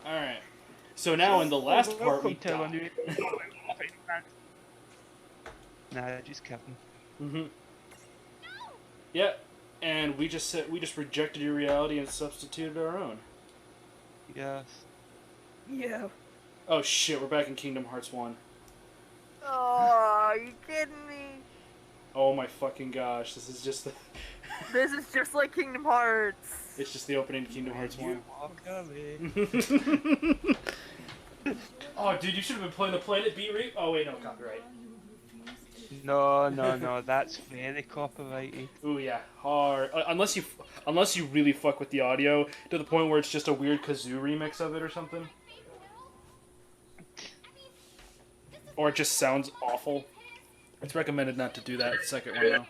Alright. So now in the last part we Welcome to our die. new Nah, just kidding. Mm-hmm. Yeah. And we just rejected your reality and substituted our own. Yes. Yeah. Oh shit, we're back in Kingdom Hearts 1. Oh, are you kidding me? Oh my fucking gosh, this is just the This is just like Kingdom Hearts. it's just the opening to Kingdom Hearts 1. Walk away. Oh dude, you should have been playing the Planet Beat Re- Oh wait, no, copyright. No, that's very copyrighted. Ooh yeah, hard. Unless you really fuck with the audio to the point where it's just a weird kazoo remix of it or something. Or it just sounds awful. It's recommended not to do that second one though.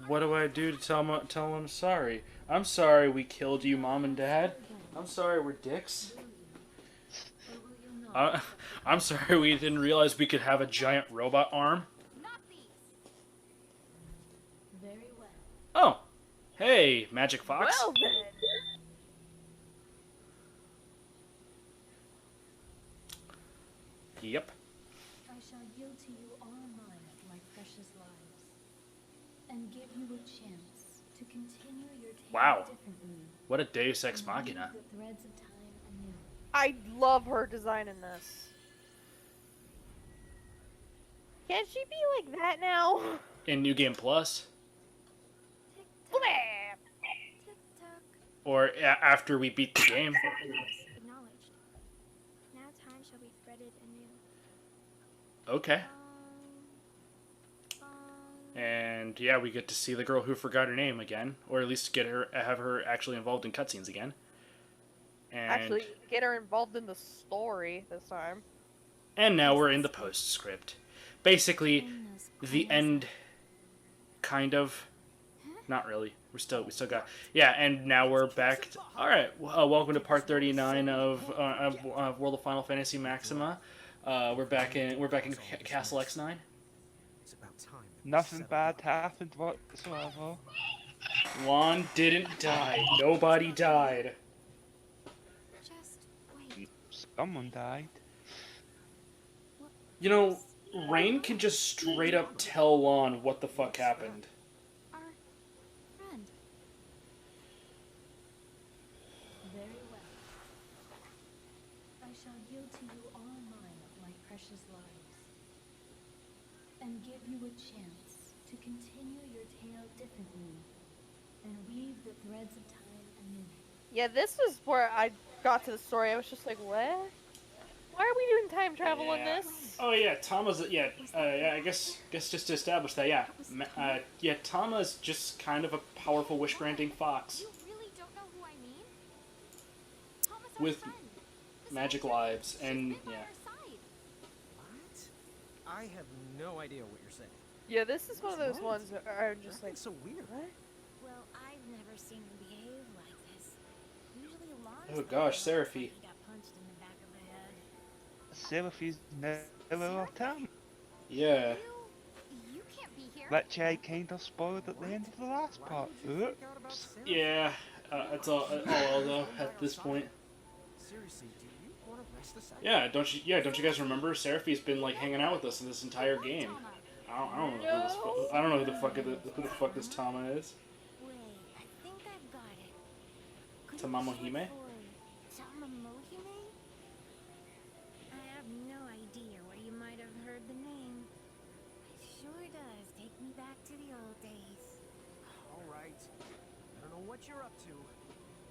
What do I do to tell him I'm sorry? I'm sorry we killed you, Mom and Dad. I'm sorry we're dicks. I'm sorry we didn't realize we could have a giant robot arm. Oh, hey, Magic Fox. Well then. Yep. I shall yield to you all mine of my precious lives, and give you a chance to continue your tale Wow. differently. What a Deus Ex and Machina. weave the threads of time anew. I love her design in this. Can she be like that now? In New Game Plus, Flap! Tick-tock. or after we beat the game. Acknowledged. Now time shall be threaded anew. Okay. Um, And yeah, we get to see the girl who forgot her name again, or at least have her actually involved in cutscenes again. And Actually, get her involved in the story this time. and now we're in the postscript. Basically, Famous the cause. end, kind of. Not really. We still got and now we're back. All right, welcome to part 39 of World of Final Fantasy Maxima. We're back in Castle X9. It's about time. Nothing bad happened whatsoever. Juan didn't die. Nobody died. just wait. Someone died. You know, Rain can just straight up tell Lon what the fuck happened. Our friend. Very well. I shall yield to you all mine of my precious lives, and give you a chance to continue your tale differently, and weave the threads of time anew. Yeah, this is where I got to the story. I was just like, what? Why are we doing time travel in Yeah. this? Oh yeah, Tama's I guess just to establish that Tama's just kind of a powerful wish granting fox You really don't know who I mean? Thomas, our with friend. This magic whole trip, lives she's and been by yeah. our side. What? I have no idea what you're saying. Yeah, this is one of those What? ones that are just like, That's so weird. what? Well, I've never seen him behave like this. Usually Alon's Oh the gosh, one Seraphi. he got punched in the back of the head. Seraphi's never left town, Yeah. You can't be here. which I kinda spoiled at the end of the last Why part. did you freak out about Oops. Sarah? Yeah. It's all though at this point. Seriously, do you want to rest a second? Yeah, don't you guys remember Seraphi's been like hanging out with us in this entire game. I don't know who the fuck this Tama is. Wait, I think I've got it. Could it be Tamamohime? short for Tamamohime? I have no idea where you might have heard the name. It sure does take me back to the old days. All right. I don't know what you're up to,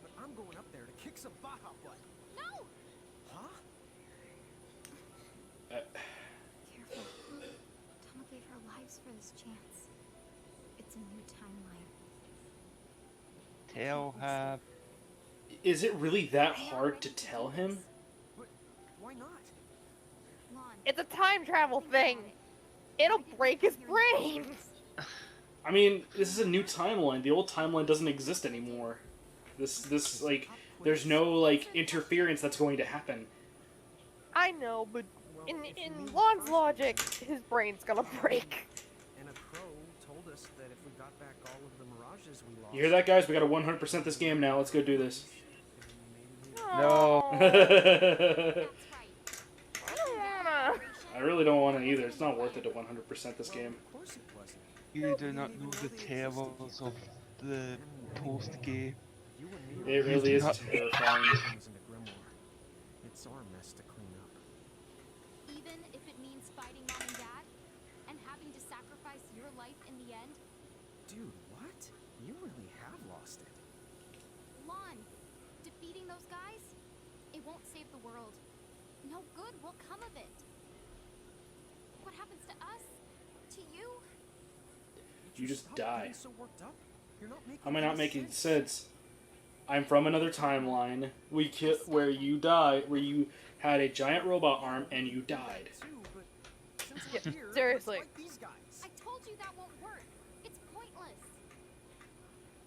but I'm going up there to kick some Baja butt. No! Huh? Careful. Tama gave her lives for this chance. It's a new timeline. Tell her. Is it really that hard to tell him? But why not? Lon, It's a time travel thing. It'll break his brain. I mean, this is a new timeline. The old timeline doesn't exist anymore. This like, there's no like interference that's going to happen. I know, but Well, in if you mean Lon's first logic, place, his brain's gonna break. And a crow told us that if we got back all of the mirages we lost. You hear that, guys? We gotta 100% this game now. Let's go do this. No. I That's right. don't wanna. really don't want to either. It's not worth it to 100% this game. Of course it wasn't. You do not know the terrors of the post-game. You and me It really is not- terrifying. things into Grimoire. It's our mess to clean up. Even if it means fighting Mom and Dad and having to sacrifice your life in the end. Dude, what? You really have lost it. Lon, defeating those guys, it won't save the world. No good will come of it. What happens to us? To you? You just Stop die. being so worked up. You're not making How am I not any making sense. sense? I'm from another timeline. Where you died, where you had a giant robot arm and you died. Too, but since Yeah, we're here, seriously. let's fight these guys. I told you that won't work. It's pointless.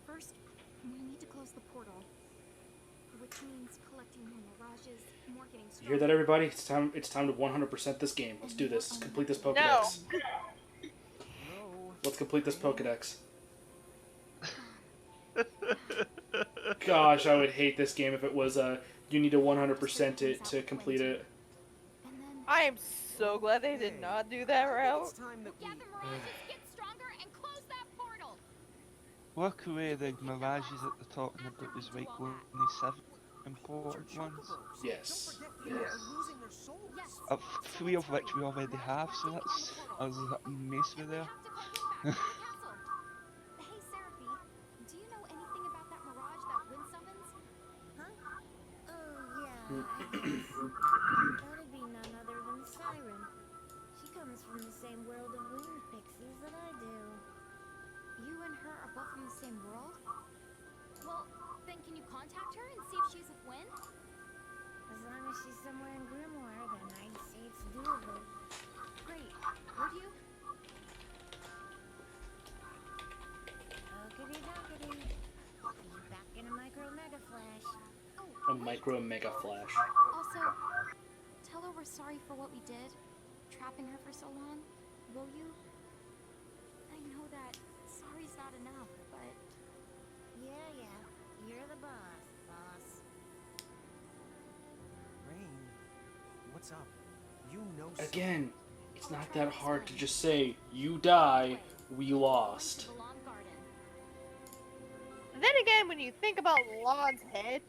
First, we need to close the portal, which means collecting more mirages, more getting You stronger. hear that, everybody? It's time to 100% this game. Let's do this. Complete this Pokedex. No. Let's complete this Pokedex. Gosh, I would hate this game if it was you need to 100% it to complete it. And then I am so glad they did not do that route. It's time that we... gather mirages, get stronger, and close that portal. Work away the mirages at the top, and it was right going the 7 important ones. Chocobos. Yes. Don't forget they are losing their souls. Yes. Of 3 of which we already have, so that's us mess with there. We have to go back to the castle. Hey, Seraphy, do you know anything about that mirage that wind summons? Huh? Oh, yeah, I guess. That'd be none other than Siren. She comes from the same world of wind pixies that I do. You and her are both from the same world? Well, then can you contact her and see if she's with Wind? As long as she's somewhere in Grimoire, then I'd say it's doable. Great. Would you? Okie dokie. Be back in a micro mega flash. Oh, A micro mega flash. also, tell her we're sorry for what we did, trapping her for so long. Will you? I know that sorry's not enough, but... Yeah, you're the boss. Rain, what's up? You know Again, it's not that hard to just say, you die, we lost. The lawn garden. Then again, when you think about Lon's head,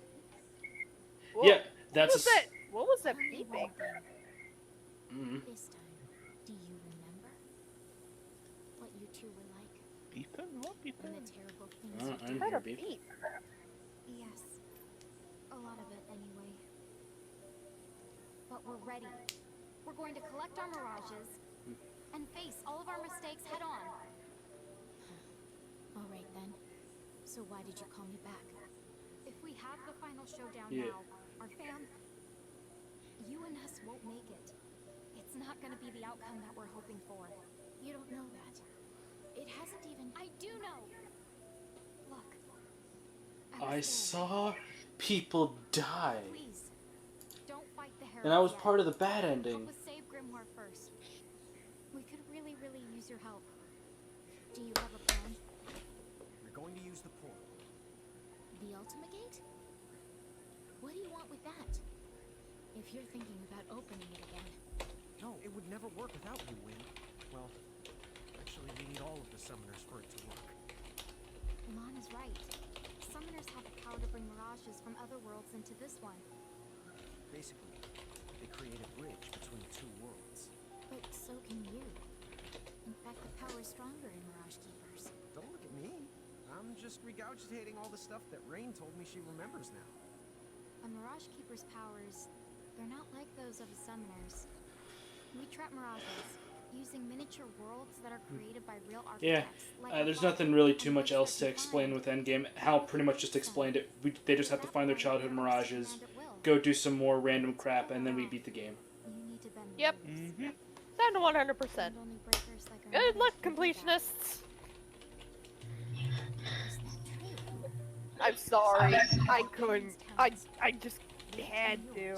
whoa, Yeah, that's what was that? What was that beeping? Mm. This time, do you remember what you two were like Beeping? What and beeping? the terrible things I you didn't did? What hear a beep. beep. Yes, a lot of it anyway. But we're ready. We're going to collect our mirages and face all of our mistakes head on. All right then. So why did you call me back? If we have the final showdown Yeah. now, our fam, you and us won't make it. It's not going to be the outcome that we're hoping for. You don't know that. It hasn't even. I do know. Look. I was there. saw people die. Please, don't fight the And I was Heralds part yet. of the bad ending. Help us save Grimoire first. We could really use your help. Do you have a plan? We're going to use the portal. The Ultimate Gate? What do you want with that? If you're thinking about opening it again. No, it would never work without you, Wind. Well, actually, we need all of the summoners for it to work. Lon is right. Summoners have the power to bring mirages from other worlds into this one. Basically, they create a bridge between two worlds. But so can you. In fact, the power is stronger in Mirage Keepers. Don't look at me. I'm just regurgitating all the stuff that Rain told me she remembers now. A Mirage Keeper's powers, they're not like those of a summoner's. We trap mirages, using miniature worlds that are created by real Yeah, architects. like our there's father, nothing really and too much ones else that to can explain find. with Endgame. Hal pretty much just explained it. They just have to find their childhood mirages, And it will. go do some more random crap, and then we beat the game. You need to bend the Yep. rules. Mm-hmm. Down to 100%. And only breakers like our Good mothers luck, can do that. completionists. Is that true? I'm sorry. I couldn't. I just had to.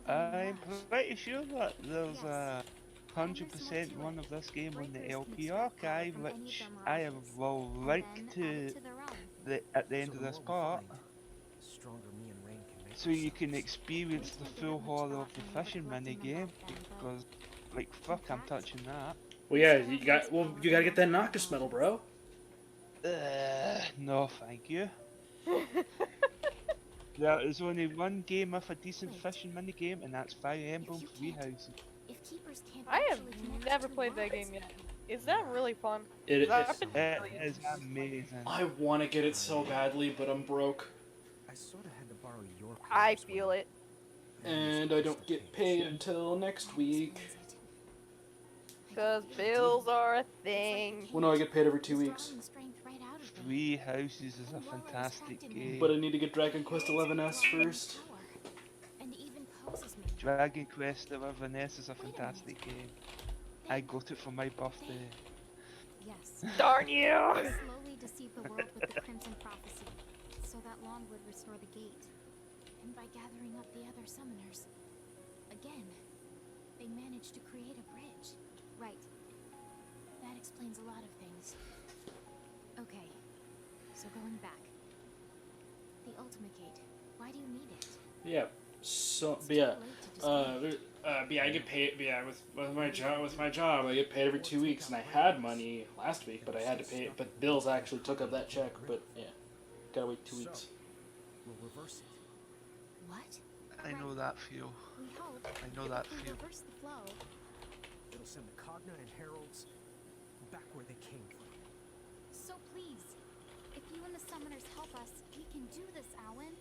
I'm pretty sure that there's a 100% one of this game on the LP archive, which I will link to at the end of this part. The stronger me and Rain can make so you can experience the full horror of the fishing minigame, because, like, fuck, I'm touching that. Well, yeah, you gotta get that Noctis medal, bro. No, thank you. There is only one game with a decent fishing minigame, and that's Fire Emblem Three Houses. If keepers can't I have actually connect never to played that rods, game yet. Is that really fun? It, 'Cause it I've been It really is into- amazing. I want to get it so badly, but I'm broke, I sort of had to borrow your I quarters feel when it. and I don't get paid until next week. Because bills are a thing. Well, no, I get paid every 2 weeks, Three Houses is a fantastic game. but I need to get Dragon Quest XI-S first. Dragon Quest XI-S is a fantastic game. I got it for my birthday. Yes. Darn you! Slowly deceive the world with the Crimson Prophecy, so that Lon would restore the gate. And by gathering up the other summoners, again, they managed to create a bridge. Right. That explains a lot of things. Okay, so going back. The Ultimate Gate. Why do you need it? Yeah. So, but yeah, but yeah, I get paid. But yeah, with my job, I get paid every 2 weeks, and I had money last week, but I had to pay it. But bills actually took up that check. But yeah, gotta wait 2 weeks. we'll reverse it. What? I know that feel. We hope I know that if we feel. reverse the flow. It'll send the Cogna and Heralds back where they came from. So please, if you and the summoners help us, we can do this, Alan.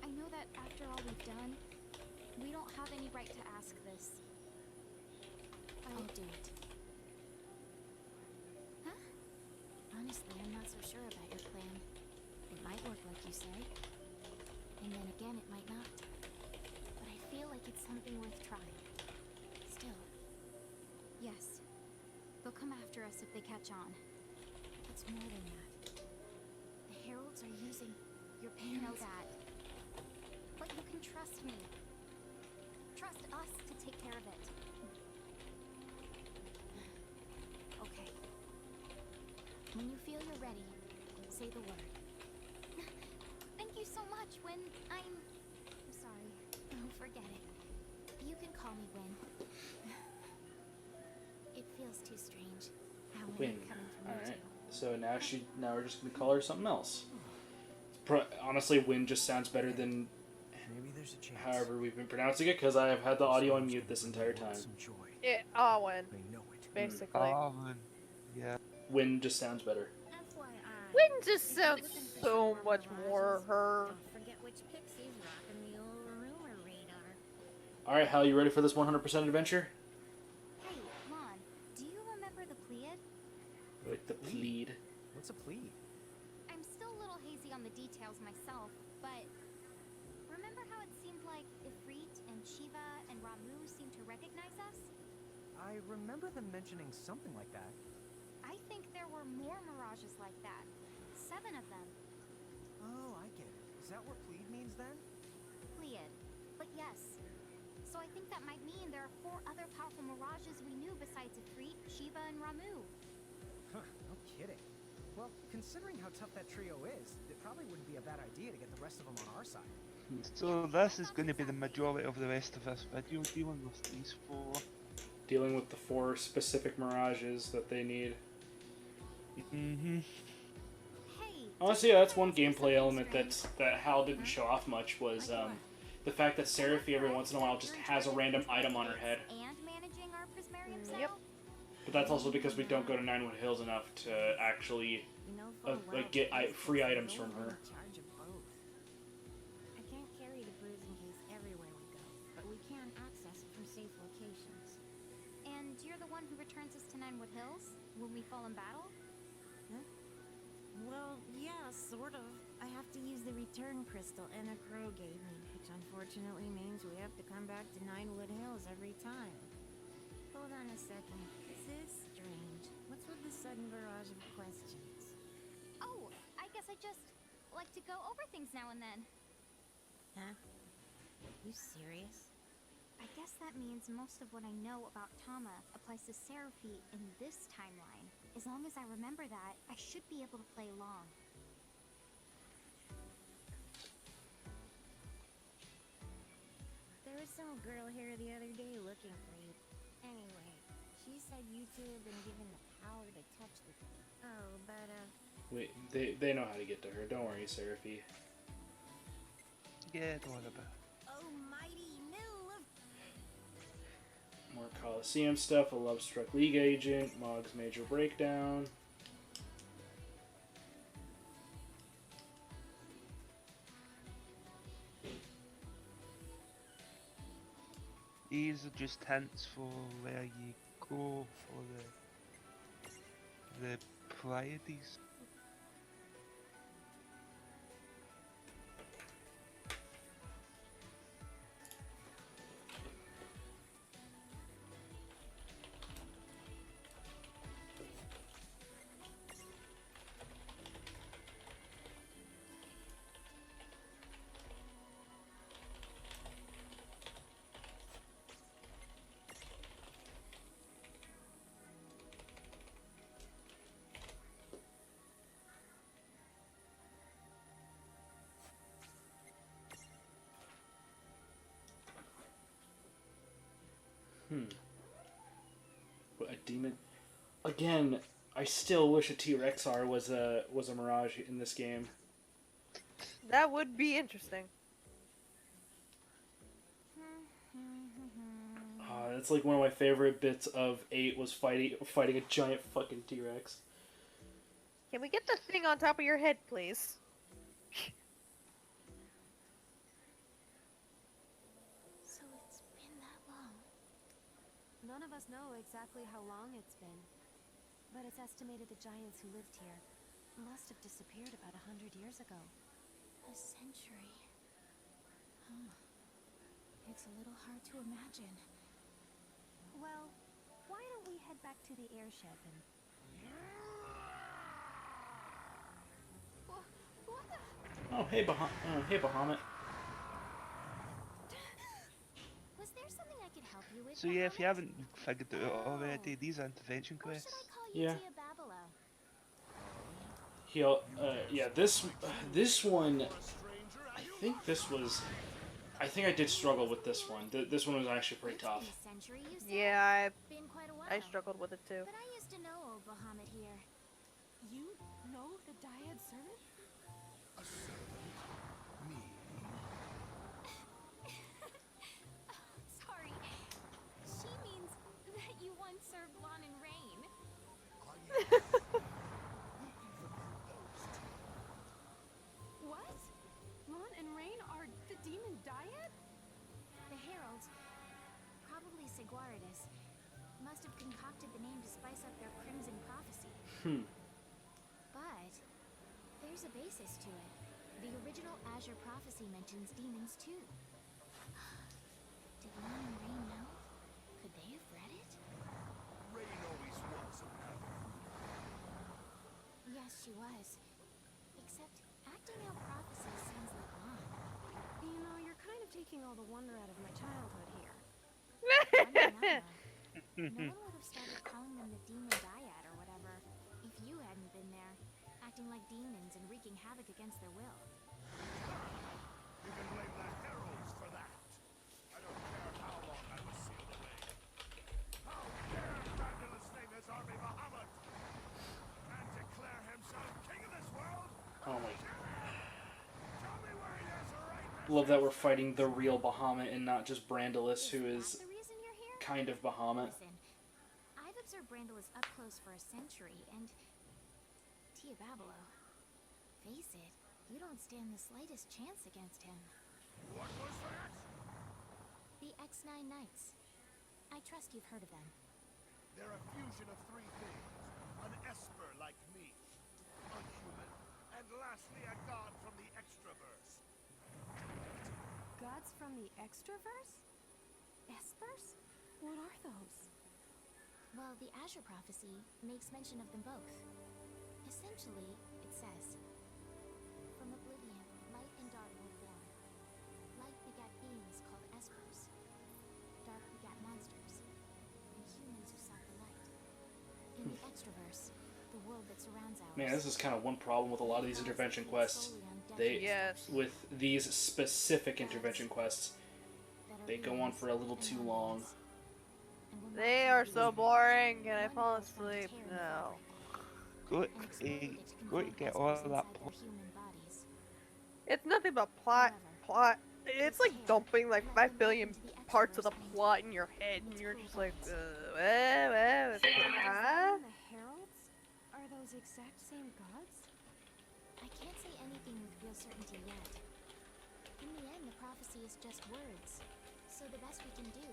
I know that after all we've done, we don't have any right to ask this. I'll do it. Huh? Honestly, I'm not so sure about your plan. It might work like you say. And then again, it might not. But I feel like it's something worth trying. Still. Yes. They'll come after us if they catch on. It's more than that. The heralds are using your parents. I know that. But you can trust me. Trust us to take care of it. Okay. When you feel you're ready, say the word. Thank you so much, Win. I'm sorry. Oh, forget it. You can call me Win. It feels too strange. How Win. coming from All you right. two. So now we're just gonna call her something else. Honestly, Win just sounds better than Maybe there's a chance. however we've been pronouncing it, because I have had the audio on mute this entire time. Some joy. Yeah, Owen, They know it. basically. Oh, man. Yeah. Win just sounds better. FYI. Win just sounds so much more her. Don't forget which pixie's rocking the old rumor radar. All right, Hal, you ready for this 100% adventure? Hey, Lon, do you remember the Pleiad? Like the plead. What's a plea? I'm still a little hazy on the details myself, but remember how it seemed like Ifrit and Shiva and Ramu seemed to recognize us? I remember them mentioning something like that. I think there were more mirages like that. 7 of them. Oh, I get it. Is that what plead means then? Pleiad. But yes. So I think that might mean there are 4 other powerful mirages we knew besides Ifrit, Shiva, and Ramu. Huh, no kidding. Well, considering how tough that trio is, it probably wouldn't be a bad idea to get the rest of them on our side. So this is going to be the majority of the rest of this video, dealing with these 4. Dealing with the 4 specific mirages that they need. Mm-hmm. Hey. Honestly, yeah, that's one gameplay element that Hal didn't show off much was the fact that Seraphy every once in a while just has a random item on her head. And managing our Prismarium Yep. cell? But that's also because we don't go to Ninewood Hills enough to actually You know, for a while, get free items from her. Charge of both. I can't carry the bruising case everywhere we go, but we can access it from safe locations. And you're the one who returns us to Ninewood Hills when we fall in battle? Well, yeah, sort of. I have to use the return crystal Anna Crow gave me, which unfortunately means we have to come back to Ninewood Hills every time. Hold on a second. This is strange. What's with the sudden barrage of questions? Oh, I guess I just like to go over things now and then. Huh? You serious? I guess that means most of what I know about Tama applies to Seraphy in this timeline. As long as I remember that, I should be able to play along. some girl here the other day looking for you. Anyway, she said you two have been given the power to touch the... Oh, but, Wait, they know how to get to her. Don't worry, Seraphie. Yeah, don't worry about it. almighty middle of... More Coliseum stuff. A Love-Struck League agent. Mog's Major Breakdown. These are just hints for where you go for the Pleiades. A demon. Again, I still wish a T-Rexar was a Mirage in this game. That would be interesting. That's like one of my favorite bits of 8 was fighting a giant fucking T-Rex. Can we get the thing on top of your head, please? So it's been that long. None of us know exactly how long it's been, but it's estimated the giants who lived here must have disappeared about 100 years ago. A century. It's a little hard to imagine. Well, why don't we head back to the airship and... What the... Oh, hey, Bahamut. Was there something I could help you with? So yeah, if you Bahamut? haven't figured it out already, these are intervention Or should quests. I call you Yeah. Diabolo? Yeah, this one, I think I did struggle with this one. This one was actually pretty It's been tough. a century, you said? Yeah, Been quite a while. I struggled with it too. But I used to know old Bahamut here. You know the Dyad servant? Sorry. She means that you once served Lon and Rain. What? Lon and Rain are the demon Dyad? The heralds, probably Seguaridus, must have concocted the name to spice up their crimson prophecy. But there's a basis to it. The original Azure prophecy mentions demons too. Did Lon and Rain know? Could they have read it? Rain always was a rebel. Yes, she was. Except acting out prophecies sounds like Lon. You know, you're kind of taking all the wonder out of my childhood here. No one would have started calling them the demon Dyad or whatever if you hadn't been there, acting like demons and wreaking havoc against their will. You can blame the heralds for that. I don't care how long I was sealed away. How dare Brandulus name his army Bahamut and declare himself king of this world? Oh my. Tell me where he is right now. Love that we're fighting the real Bahamut and not just Brandulus, who is that the reason you're here? kind of Bahamut. Listen, I've observed Brandulus up close for a century, and Babalo. Face it, you don't stand the slightest chance against him. What was that? The X9 Knights. I trust you've heard of them. They're a fusion of three things. An esper like me, a human, and lastly a god from the extraverse. Gods from the Extraverse? Espers? What are those? Well, the Azure Prophecy makes mention of them both. Essentially, it says, from oblivion, light and dark were born. Light begat beings called espers. Dark begat monsters, and humans who sought the light. In the Extraverse, the world that surrounds ours. Man, this is kind of one problem with a lot of these intervention quests. They, Yes. with these specific intervention quests, They go on for a little too long. They are so boring. Can I fall asleep? No. Go, go to get all that It's nothing but plot. It's like dumping like 5 billion parts of the plot in your head, and you're just like, huh? The heralds are those exact same gods? I can't say anything with real certainty yet. In the end, the prophecy is just words. So the best we can do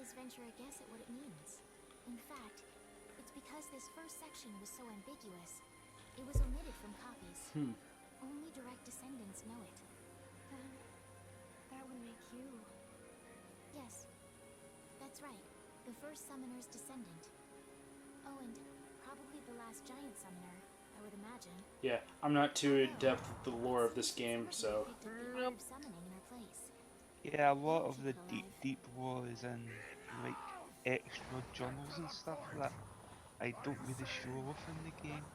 is venture a guess at what it means. In fact, it's because this first section was so ambiguous. It was omitted from copies. Only direct descendants know it. Then that would make you. Yes, that's right. The first summoner's descendant. Oh, and probably the last giant summoner, I would imagine. Yeah, I'm not too adept with the lore of this game, so. Summoning in her place. Yeah, a lot of the deep lore is in like extra journals and stuff that I don't really show off in the game.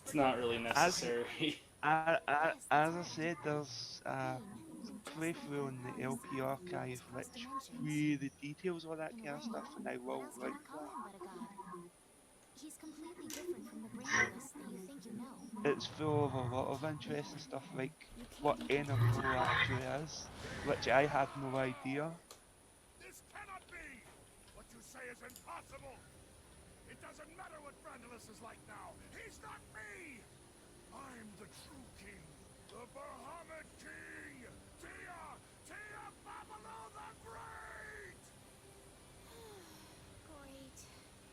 It's not really necessary. As I said, there's a playthrough on the LP archive which really details all that kind of stuff, and I will That's like not call him but a god. He's completely different from the Grandolus that you think you know. it's full of a lot of interesting stuff like what NFO actually is, which I had no idea. This cannot be! What you say is impossible! It doesn't matter what Brandolus is like now. He's not me! I'm the true king, the Bahamut king! Tia Babalo the Great! Great.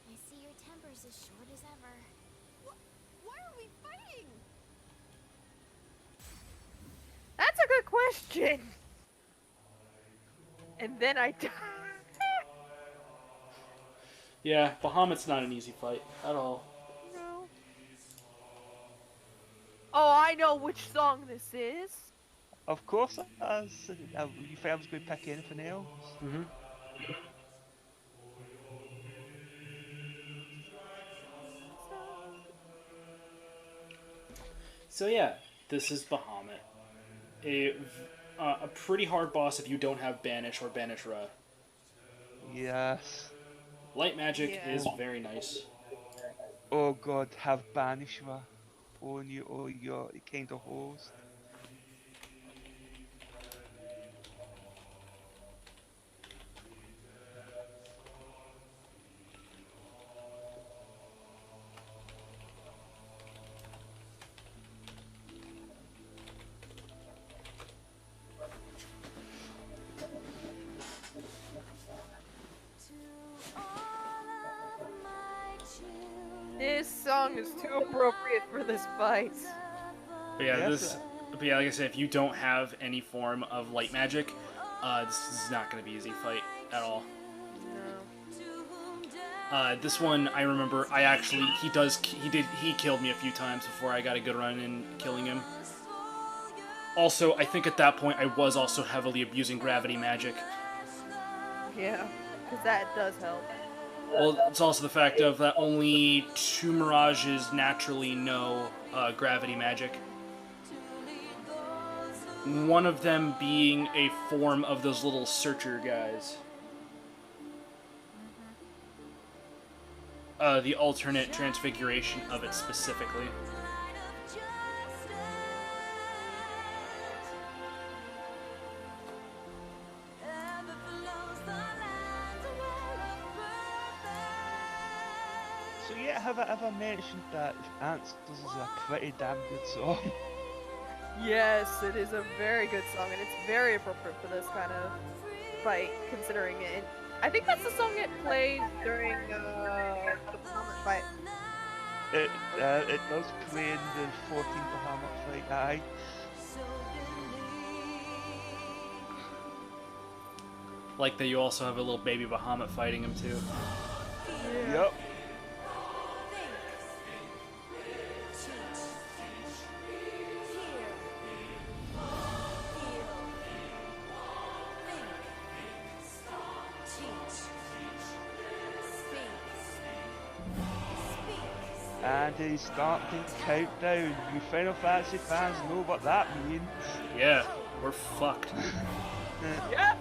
I see your temper's as short as ever. Why are we fighting? That's a good question. And then I die. Yeah, Bahamut's not an easy fight at all. No. Oh, I know which song this is. Of course, as you think I was going to pick anything else? So yeah, this is Bahamut. A pretty hard boss if you don't have Banish or Banish Ra. Yes. Light magic Yeah. is very nice. Oh god, have Banishwa on you or your kind of host. This song is too appropriate for this fight. But yeah, Yes, but yeah, like I said, if you don't have any form of light magic, this is not going to be an easy fight at all. No. This one, I remember, he killed me a few times before I got a good run in killing him. Also, I think at that point I was also heavily abusing gravity magic. Yeah, because that does help. Well, it's also the fact of that only 2 Mirages naturally know gravity magic. One of them being a form of those little searcher guys. The alternate transfiguration of it specifically. So yeah, have I ever mentioned that Answers is a pretty damn good song? Yes, it is a very good song, and it's very appropriate for this kind of fight, considering it. I think that's the song it plays during the Bahamut fight. It does play in the 14th Bahamut fight, aye. Like that you also have a little baby Bahamut fighting him too. Yep. And he's starting to count down. You Final Fantasy fans know what that means. Yeah, we're fucked. Yeah.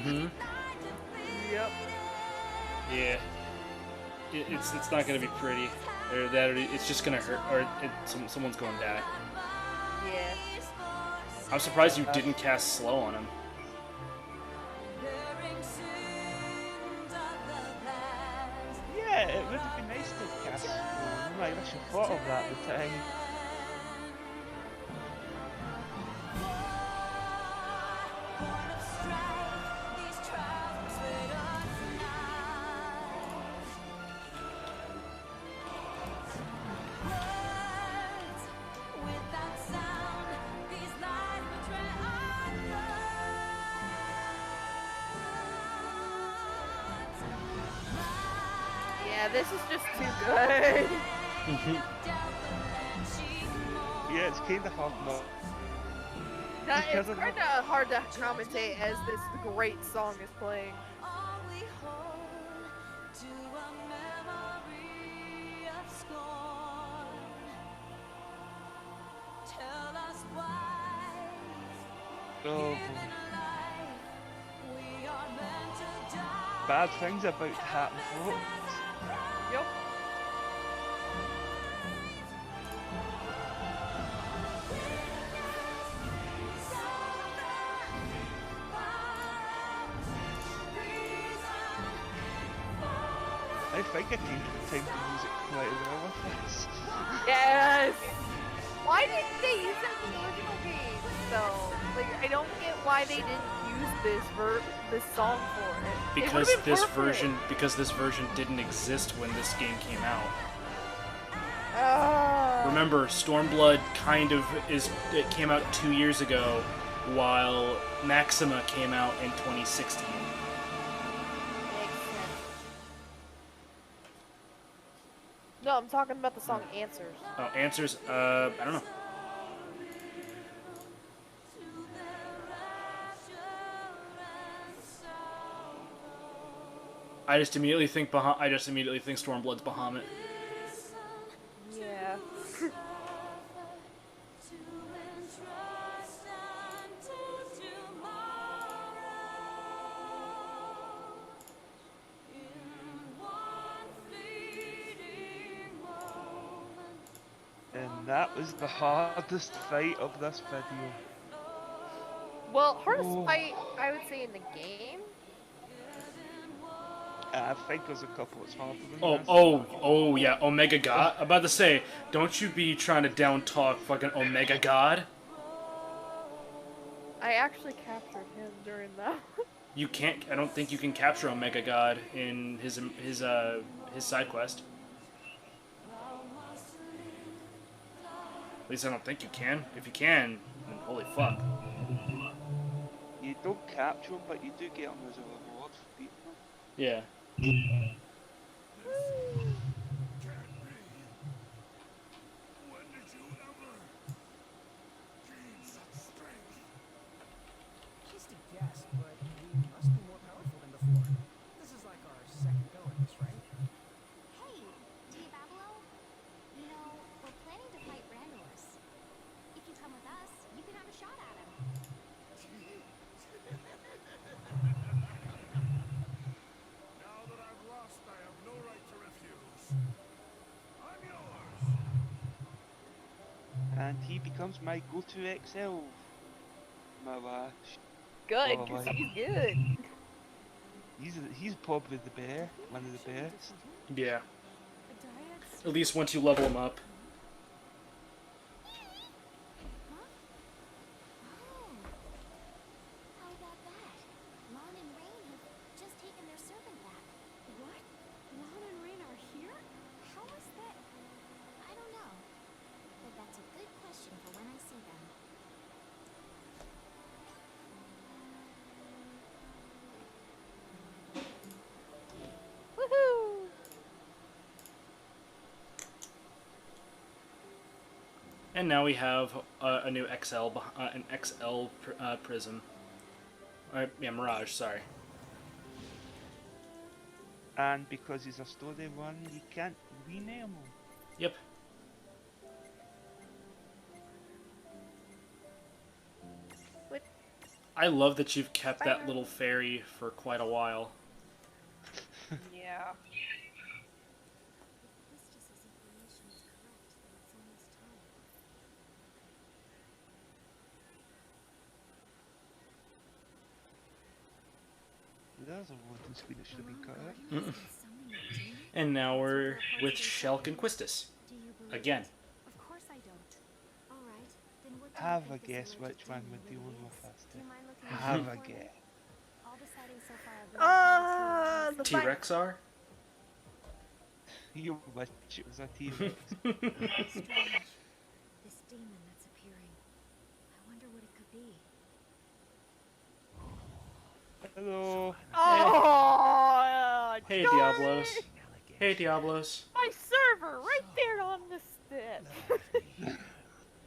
Mm-hmm. Yep. Yeah. It's not gonna be pretty, or that, or it's just gonna hurt, or someone's going to die. Yeah. I'm surprised you didn't cast slow on him. Yeah, it would have been nice to cast one. I wish I thought of that at the time. Yeah, this is just too good. Yeah, it's kind of hard not. It's kind of hard to commentate as this great song is playing. Oh. Bad things about to happen, folks. Yep. I think I can time the music quite well with this. Yes! Why didn't they use that in the original game? So, like, I don't get why they didn't use this song for it. Because this version didn't exist when this game came out. Remember, Stormblood it came out 2 years ago, while Maxima came out in 2016. No, I'm talking about the song Answers. Oh, Answers? I don't know. I just immediately think Stormblood's Bahamut. Yeah. And that was the hardest fight of this video. Well, hardest fight, I would say, in the game. I think there's a couple that's harder than this. Oh, yeah, Omega God. I'm about to say, don't you be trying to down talk fucking Omega God. I actually captured him during that. You can't. I don't think you can capture Omega God in his side quest. At least I don't think you can. If you can, then holy fuck. You don't capture him, but you do get him as a reward for beating him. Yeah. When did you ever gain such strength? Just a guess, but we must be more powerful than before. This is like our second go at this, right? Hey, Diablo. You know, we're planning to fight Randalus. If you come with us, you can have a shot at him. Now that I've lost, I have no right to refuse. I'm yours. And he becomes my go-to XL. Mirage. Good, Oh, because right. he's good. He's probably one of the best. Yeah. At least once you level him up. How about that? Lon and Rain have just taken their servant back. What? Lon and Rain are here? How is that? I don't know. But that's a good question for when I see them. Woohoo! And now we have a new an XL prism. Yeah, Mirage. Sorry. And because he's a story one, you can't rename him. Yep. I love that you've kept that little fairy for quite a while. Yeah. If Quistis's information is correct, then it's almost time. There's a loading screen that should have been cut out. Garden has been summoning a demon? And now we're That's what the with reports Shelk and say. Quistis. Do you believe Again. it? Of course I don't. All right, then what do you Have a think this guess alleged which one demon we're dealing really with is? first. Do you mind looking into Have it a for me? guess. All deciding so far I've been The T-Rex are? You wish it was a T-Rex. strange. This demon that's appearing. I wonder what it could be. Hello. Oh, Hey, darn Diablos. it. Hey, Diablos. My server right there on the stick. What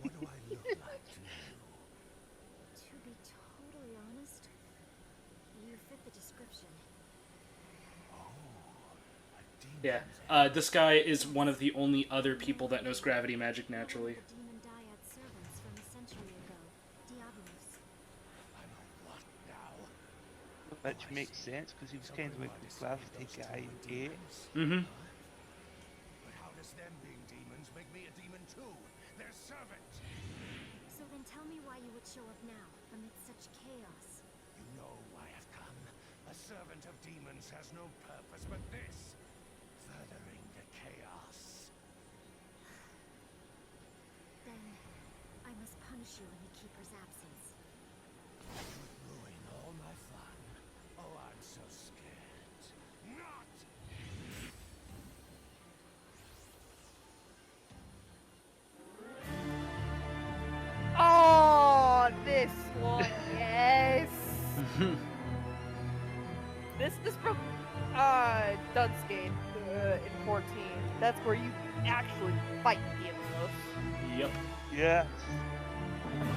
do I look like to you? To be totally honest, you fit the description. Yeah, this guy is one of the only other people that knows gravity magic naturally. The demon Dyad servants from a century ago, Diablos. I'm a what now? Which makes sense because he was kind of like the gravity guy in 8. Mm-hmm. But how does them being demons make me a demon too? Their servant! So then tell me why you would show up now, amidst such chaos. You know why I've come. A servant of demons has no purpose but this. Furthering the chaos. Then, I must punish you in the Keeper's absence. Ruin all my fun. Oh, I'm so scared. Not! Oh, this one, yes. This from Dunscape in 14. That's where you actually fight Diablos. Yep. Yeah.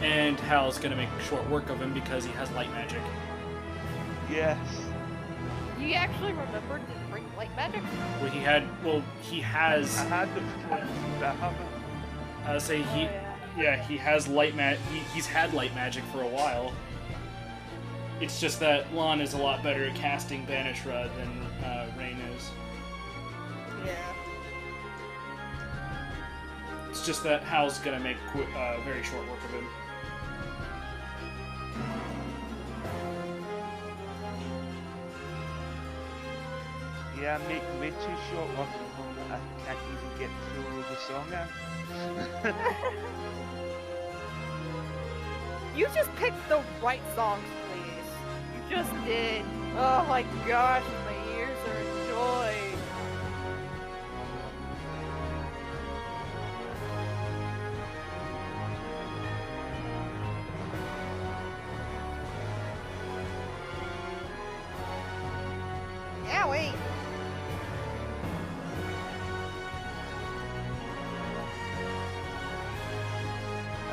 And Hal's gonna make short work of him because he has light magic. Yes. You actually remembered to bring light magic? Well, he has. I had the before, but I haven't. I would say he. Oh, Yeah, he has light he's had light magic for a while. It's just that Lon is a lot better at casting Banishra than Rain is. Yeah. It's just that Hal's gonna make very short work of him. Yeah, I make way too short work of him that I can't even get through the song now. You just picked the right songs, please. You just did. Oh my gosh, my ears are enjoying. Yeah, wait.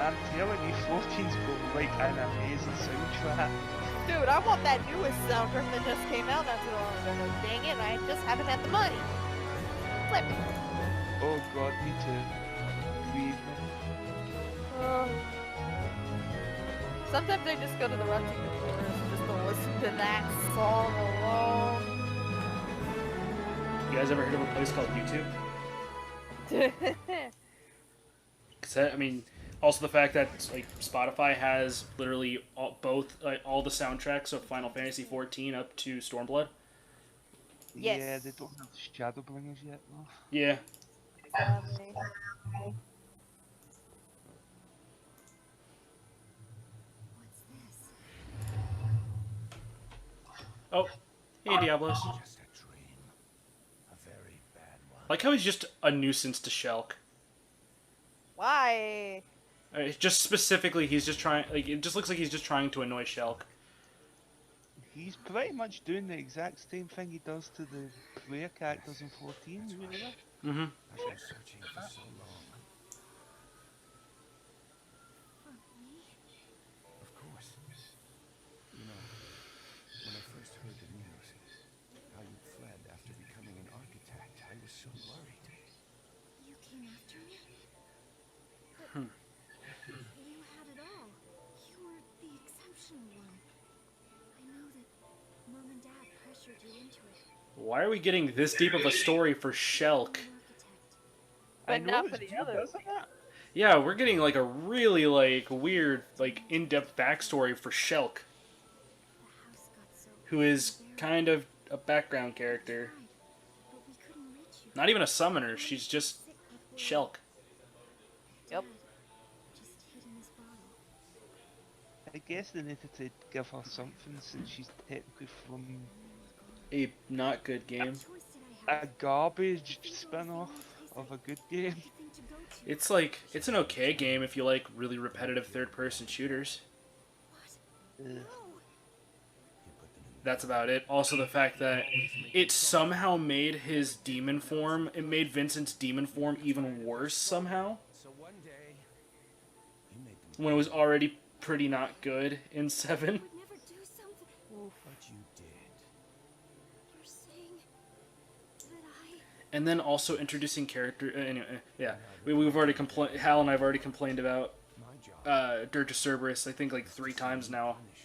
I'm telling you, 14's got like an amazing soundtrack. Dude, I want that newest soundtrack that just came out not too long ago. Dang it, I just haven't had the money. Flip it. Oh god, me too. Grieve me. Sometimes I just go to the Rusty Reporters just to listen to that song alone. You guys ever heard of a place called YouTube? 'Cause I mean, also the fact that like Spotify has literally all the soundtracks of Final Fantasy 14 up to Stormblood. Yes. Yeah, they don't have Shadowbringers yet though. Yeah. Sadly. What's this? Oh, hey Diablos. Just a dream. A very bad one. Like how he's just a nuisance to Shelk. Why? Just specifically, he's just trying. Like it just looks like he's just trying to annoy Shelk. He's pretty much doing the exact same thing he does to the player characters in 14, really. Mm-hmm. I've been searching for so long. For me? Of course. You know, when I first heard the news, how you fled after becoming an architect, I was so worried. You came after me? But you had it all. You were the exceptional one. pressured you into it. Why are we getting this deep of a story for Shulk? Architect. But I know not it's for the deep, others. isn't it? Yeah, we're getting like a really like weird, like in-depth backstory for Shulk, The house got so who is kind of a background character. but we couldn't reach you. Not even a summoner, she's just Sick with Shulk. Yep. just hid in this bottle. I guess they needed to give her something since she's technically from A not good game. Choice did I have? a garbage spin-off of a good game. Anything to go to. It's like, it's an okay game if you like really repetitive third-person shooters. Ugh. That's about it. Also the fact that it somehow made his demon form, it made Vincent's demon form even worse somehow, So one day, you made them, when it was already pretty not good in 7. Would never do something. but you did. You're saying that I. And then also introducing character, anyway, yeah. We've already complained, Hal and I have already complained about My job. Dirge of Cerberus, I think like 3 times now. Finished.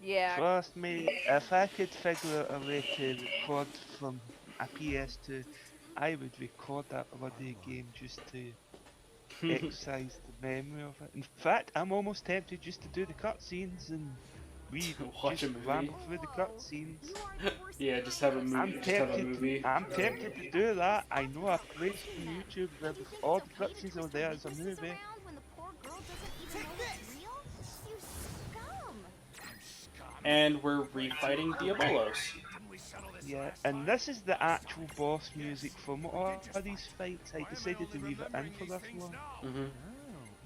Yeah. Trust me, if I could figure out a way to record from a PS2, I would record that bloody game just to exercise the memory of it. In fact, I'm almost tempted just to do the cutscenes and we Watch just a movie. ramble through the cutscenes. You are the worst Yeah, just have a movie. I'm Just have a tempted. movie. I'm tempted to do that. I know a place on YouTube where You think all it's the okay to cutscenes just are there as a leave this movie. around when the poor girl doesn't even know it's real? You scum! And we're refighting Diabolos. Didn't we settle this Yeah, last and time? this is the actual boss music from all of these fights. I decided to leave it in for this one. Mm-hmm.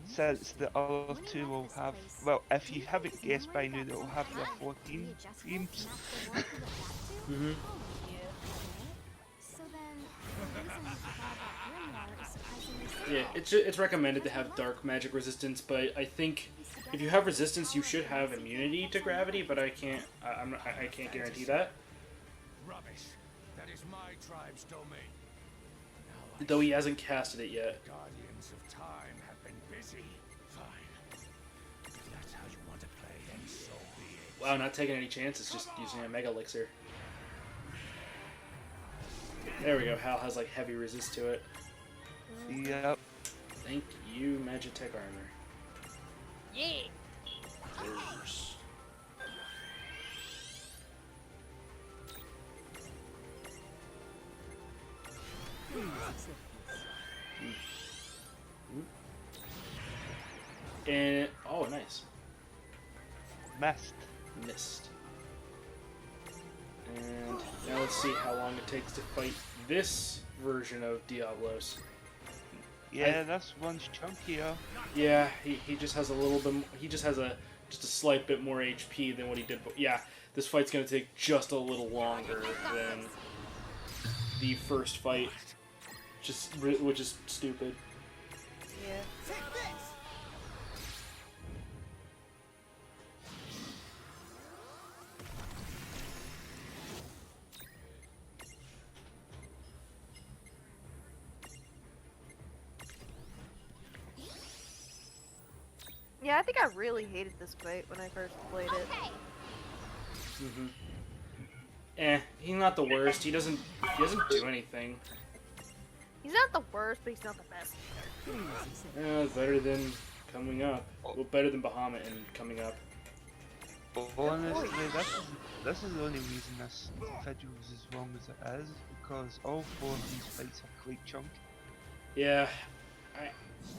Since the other two will have, well, if you haven't guessed by now, they'll have their 14 themes. Mm-hmm. So then, the reason you forgot about Grimoire is surprisingly Yeah, it's recommended to have dark magic resistance, but I think if you have resistance, you should have immunity to gravity. But I can't. I can't guarantee that. Rubbish. That is my tribe's domain. Now I Though he hasn't casted it yet. Guardians of Time have been busy. Fine. If that's how you want to play, then so be it. Wow, not taking any chances, just using a mega elixir. There we go. Hal has like heavy resist to it. Yep. Thank you, Magitech armor. Yeah. And oh, nice. Missed. Missed. And now let's see how long it takes to fight this version of Diablos. Yeah, this one's chunkier. Yeah, he just has a little bit. He just has just a slight bit more HP than what he did. But yeah, this fight's gonna take just a little longer than the first fight, which is stupid. Yeah. Yeah, I think I really hated this fight when I first played it. Okay, He's not the worst. He doesn't do anything. He's not the worst, but he's not the best. Better than coming up. Well, better than Bahamut and coming up. But honestly, this is the only reason this video is as long as it is, because all 4 of these fights are quite chunky. Yeah,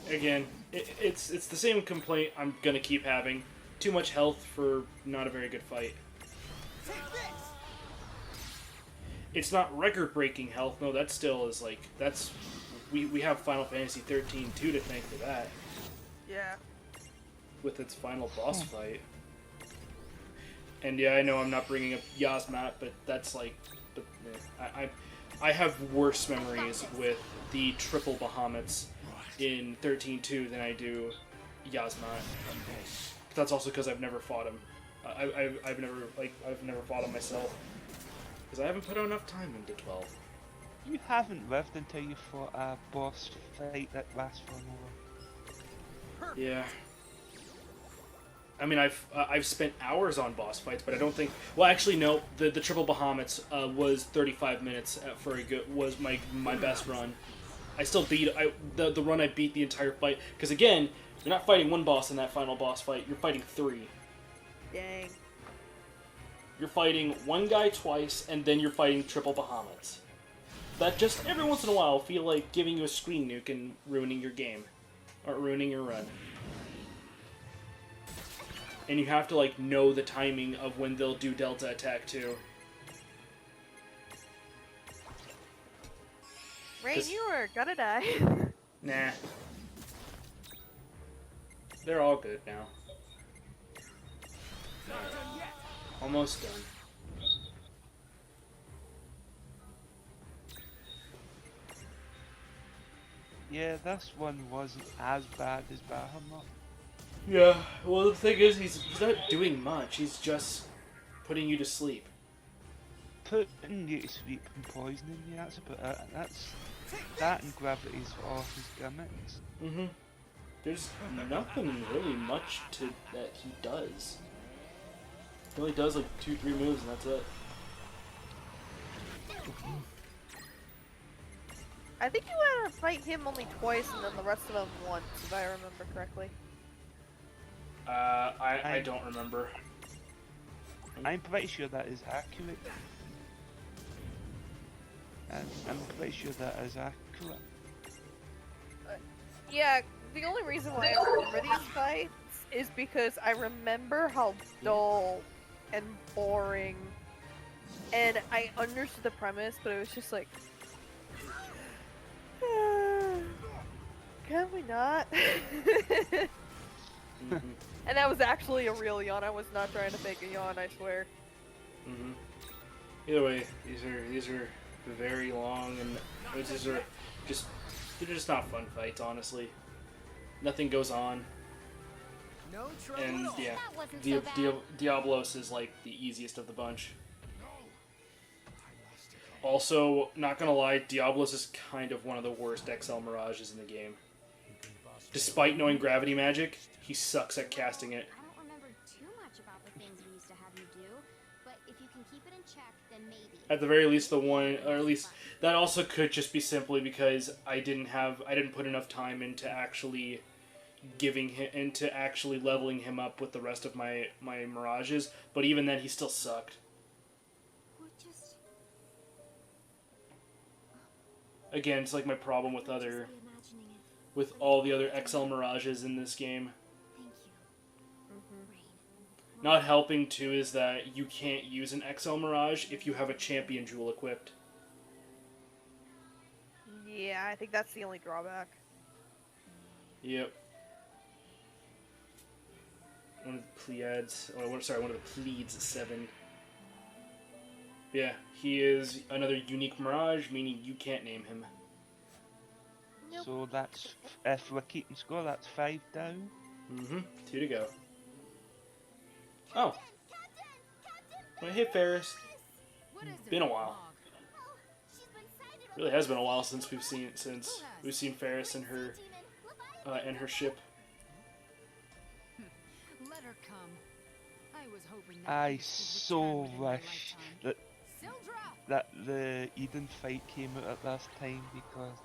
it's the same complaint I'm gonna keep having. Too much health for not a very good fight. It's not record-breaking health. No, that still is like we have Final Fantasy 13-2 to thank for that Yeah. with its final boss fight. And yeah, I know I'm not bringing up Yasmat, but that's like, I have worse memories with the triple Bahamuts in 13-2 than I do Yasmat. But that's also because I've never fought him. I've never fought him myself because I haven't put enough time into 12. You haven't lived until you fought a boss fight that lasts for an hour. Yeah. I've spent hours on boss fights, but I don't think. Well, actually, no. The triple Bahamut's was 35 minutes for a good was my best run. I still beat the run I beat the entire fight because again, you're not fighting one boss in that final boss fight. You're fighting 3. Dang. You're fighting one guy twice, and then you're fighting triple Bahamut's. That just every once in a while feel like giving you a screen nuke and ruining your game, or ruining your run. And you have to like know the timing of when they'll do Delta attack too. Rain, you are gonna die. Nah. They're all good now. Almost done. Yeah, this one wasn't as bad as Bahamut. Yeah, well the thing is, he's not doing much. He's just putting you to sleep. Putting you to sleep and poisoning you, that's about it. That and gravity's off his gimmicks. Mm-hmm. There's nothing really much that he does. He only does like 2-3 moves and that's it. I think you had to fight him only twice and then the rest of them once, if I remember correctly. I don't remember. I'm pretty sure that is accurate. And I'm pretty sure that is accurate. Yeah, the only reason why I remember these fights is because I remember how dull and boring, and I understood the premise, but it was just like, can we not? Mm-hmm. And that was actually a real yawn. I was not trying to fake a yawn, I swear. Mm-hmm. Either way, these are very long and they're just not fun fights, honestly. Nothing goes on. No trouble. And yeah, That wasn't so bad. Diablos is like the easiest of the bunch. Also, not gonna lie, Diablos is kind of one of the worst XL Mirages in the game. Despite knowing gravity magic, he sucks at casting it. I don't remember too much about the things we used to have you do, but if you can keep it in check, then maybe. At the very least, the one, or at least that also could just be simply because I didn't put enough time into actually leveling him up with the rest of my mirages. But even then, he still sucked. We're just Again, it's like my problem with imagining it. with all the other XL mirages in this game. Thank you. Rain. Not helping too is that you can't use an XL mirage if you have a champion jewel equipped. Yeah, I think that's the only drawback. Yep. One of the Pleiads, one of the Pleiads 7. Yeah, he is another unique mirage, meaning you can't name him. Nope. So that's, if we're keeping score, that's 5 down. Mm-hmm. 2 to go. Oh. Well, hey, Ferris. Been a while. Really has been a while since we've seen Ferris and her ship. Let her come. I was hoping I peace would so return within my wish lifetime. that Sildra! that the Eden fight came out at this time, because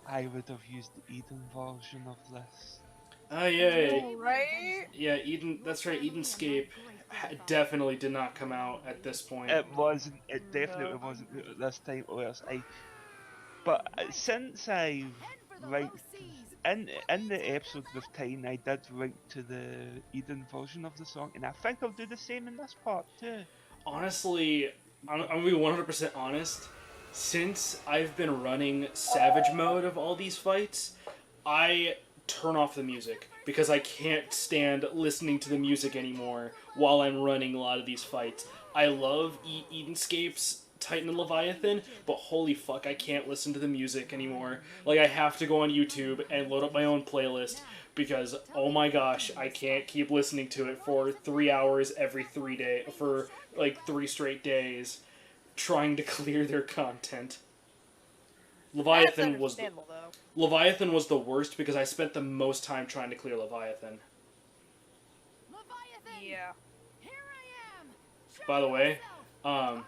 I would have used the Eden version of this. Oh yeah, Right? yeah. Eden. That's right. Edenscape definitely did not come out at this point. It wasn't. It definitely wasn't at this time. Or else But since I've ranked in the episode with Tyne, I did rank to the Eden version of the song, and I think I'll do the same in this part too. Honestly, I'm gonna be 100% honest. Since I've been running Savage mode of all these fights, I turn off the music because I can't stand listening to the music anymore while I'm running a lot of these fights. I love Edenscape's Titan and Leviathan, but holy fuck, I can't listen to the music anymore. Like, I have to go on YouTube and load up my own playlist because, oh my gosh, I can't keep listening to it for 3 hours every 3 days, for like 3 straight days, trying to clear their content. Leviathan was the worst because I spent the most time trying to clear Leviathan. Yeah. Here I am. Show By the way, yourself. Come out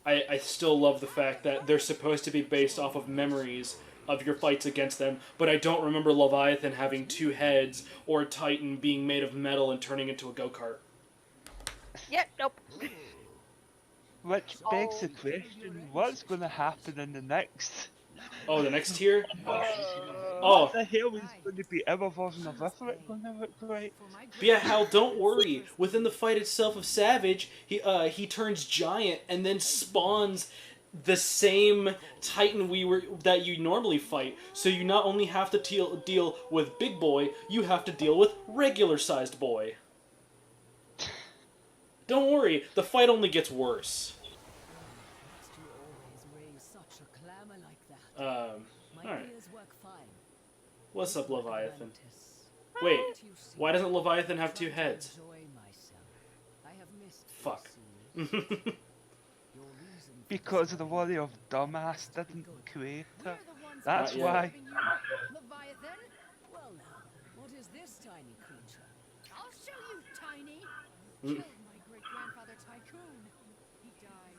and I still love the fact that they're supposed to be based off of memories of your fights against them, but I don't remember Leviathan having 2 heads or Titan being made of metal and turning into a go-kart. Yeah, nope. Which begs the question, what's going to happen in the next? Oh, the next tier? What Oh, the hell is going to be our version of Ifrit going to look like? for my but yeah, Hal, don't worry. Within the fight itself of Savage, he turns giant and then spawns the same Titan that you normally fight. So you not only have to deal with Big Boy, you have to deal with regular-sized boy. Don't worry, the fight only gets worse. to always raise such a clamor like that. My Alright. ears work fine. What's up, Leviathan? Atlantis. Wait, Can't you see? why doesn't Leviathan have 2 Trying to heads? enjoy myself. I have missed Fuck. this series. Your reason for Because the deciding warrior of dumbass didn't create we're it. the ones That's who are why. helping you, Leviathan. Well now, what is this tiny creature? I'll show you, tiny. Killed my great-grandfather Tycoon. He died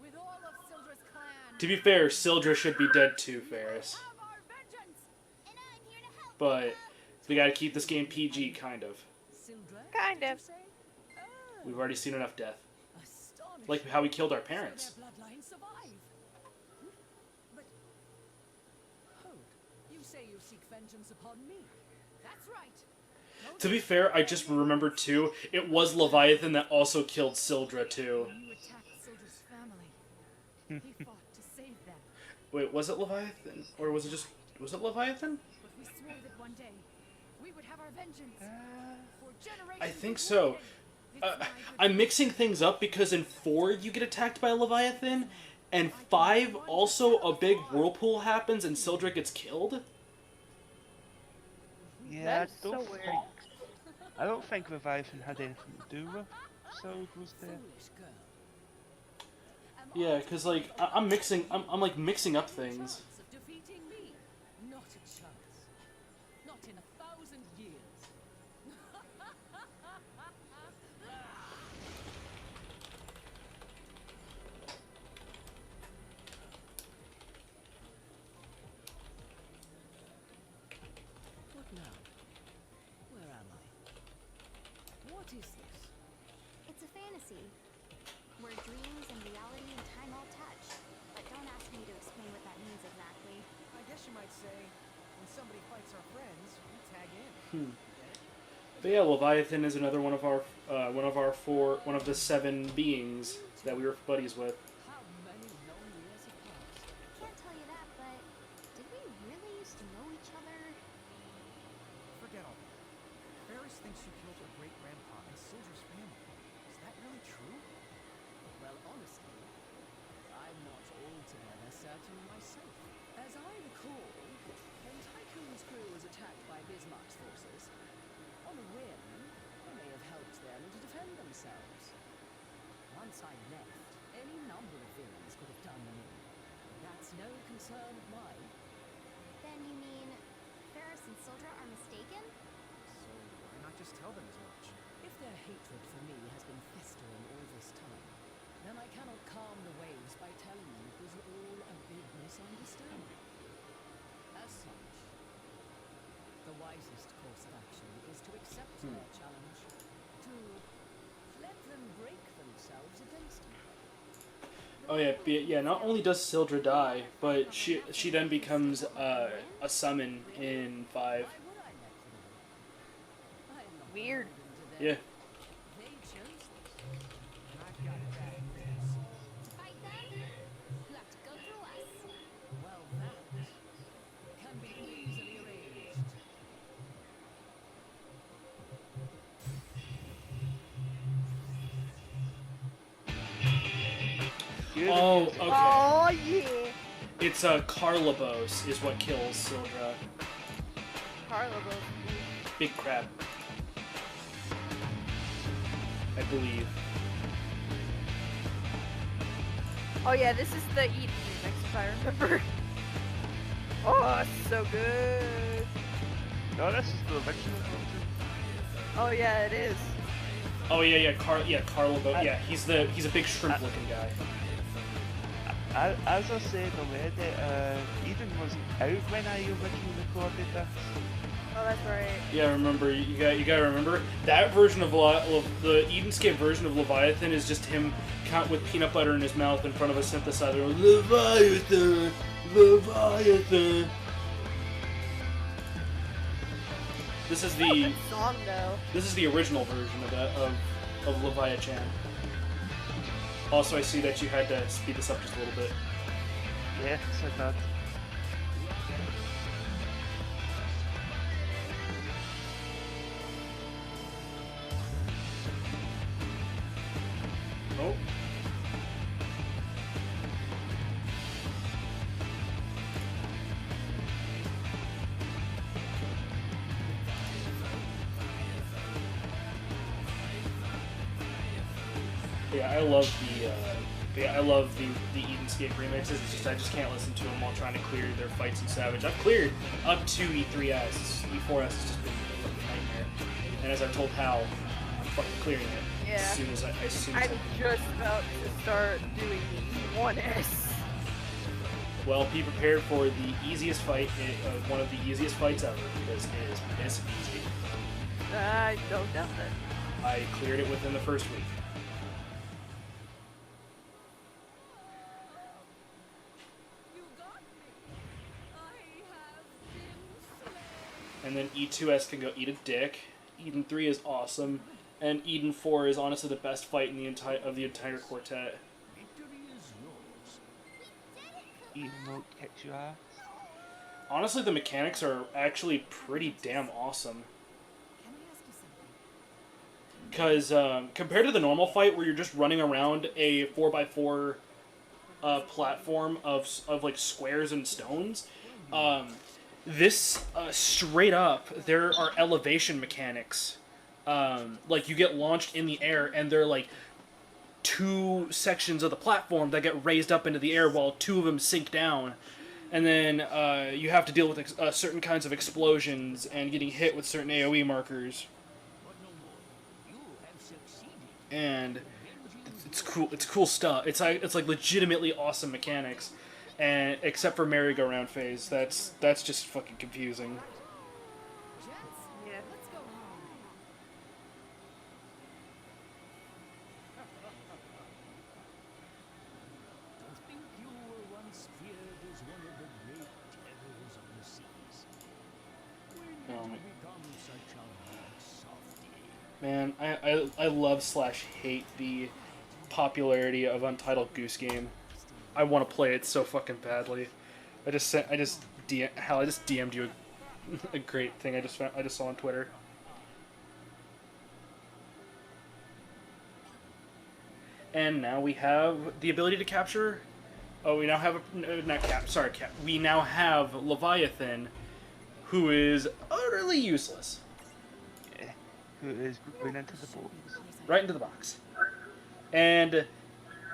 with all of Sildra's clan. To be fair, Sildra should be dead too, Ferris. Have our vengeance. And I'm here to help. But we gotta keep this game PG, kind of. Sildra, Kind did you of. say? Ah, We've already seen enough death. astonishing. Like how we killed our So parents. their bloodline survive. But hold, you say you seek vengeance upon me. That's right. No To be fair, I just remembered too, it was Leviathan that also killed Sildra too. You attacked Sildra's family. He fought to save them, Wait, was it Leviathan? Or was it Leviathan? but we swore that one day we would have our vengeance. For generations I think of so. waiting. It's my good I'm mixing things up because in 4 you get attacked by Leviathan, and 5 also a big whirlpool happens and Sildra gets killed? Yeah, That is so weird. I don't think Leviathan had anything to do with Sildra's death. foolish girl. Am Yeah, I cause like I'm like mixing up things. chance of defeating me? Not a chance. Not in 1,000 years. What now? Where am I? What is this? It's a fantasy where dreams and reality and time all touch. But don't ask me to explain what that means exactly. I guess you might say, when somebody fights our friends, we tag in. But yeah, Leviathan is another one of the 7 beings that we were buddies with. How many long years have passed? Can't tell you that, but did we really used to know each other? Forget all that. Ferris thinks you killed her great-grandpa and Sildra's family. Is that really true? Well, honestly, I'm not altogether certain myself. As I recall, when Tycoon's crew was attacked by Bismarck's forces, on a whim, I may have helped them to defend themselves. Once I left, any number of villains could have done them in. That's no concern of mine. Then you mean Ferris and Sildra are mistaken? So why not just tell them as much? If their hatred for me has been festering all this time, then I cannot calm the waves by telling them it was all a big misunderstanding. As such, the wisest course of action is to accept their challenge, to let them break themselves against me. Oh yeah. Not only does Sildra die, but she then becomes a summon in 5. Why would I let them win? I am not Weird. beholden to them. Yeah. They chose this. And I've got bad news. To fight them, you have to go through us. Well, that can be easily arranged. Good. Oh, okay. Oh yeah. It's Carlabos is what kills Sildra. Carla will. Big crab. I believe. Oh yeah, this is the Eden remix if I remember. Oh, it's so good. No, this is the original version. Oh yeah, it is. Oh yeah, Carl. Yeah, he's a big shrimp-looking guy. As I said already, Eden wasn't out when I originally recorded this. Oh, that's right. Yeah, remember you gotta remember that version of the Edenscape version of Leviathan is just him count with peanut butter in his mouth in front of a synthesizer. Leviathan, Leviathan. This is Good the song though. this is the original version of Leviathan. Also, I see that you had to speed this up just a little bit. Yes, I did. Oh. Yeah, I love the Edenscape remixes. It's just I just can't listen to them while trying to clear their fights in Savage. I've cleared up to E3S. E4S has just been a fucking nightmare. And as I told Hal, I'm fucking clearing it Yeah. as soon as I I'm can. just about to start doing the 1S. Well, be prepared for the easiest fight, one of the easiest fights ever, because it is piss easy. I don't doubt that. I cleared it within the first week. You got me. I have been slain. And then E2S can go eat a dick. Eden 3 is awesome, and Eden 4 is honestly the best fight in the entire quartet. Victory is yours. Eden won't kick your ass. Honestly, the mechanics are actually pretty damn awesome. Can I ask you something? Because compared to the normal fight where you're just running around a 4x4 platform of like squares and stones, this straight up there are elevation mechanics. Like you get launched in the air and there are like two sections of the platform that get raised up into the air while two of them sink down. And then you have to deal with certain kinds of explosions and getting hit with certain AoE markers. And it's cool. It's cool stuff. It's like legitimately awesome mechanics, and except for merry-go-round phase, that's just fucking confusing. Jets, Yeah. let's go home. Don't think you were once feared as one of the great terrors of the seas. When did Um, you become such a weak softy? Man, I love / hate the popularity of Untitled Goose Game. I want to play it so fucking badly. I just DM'd you a great thing I just saw on Twitter. And now we have the ability to capture. Oh, we now have we now have Leviathan, who is utterly useless. Yeah. Who is going into the box. Right into the box. And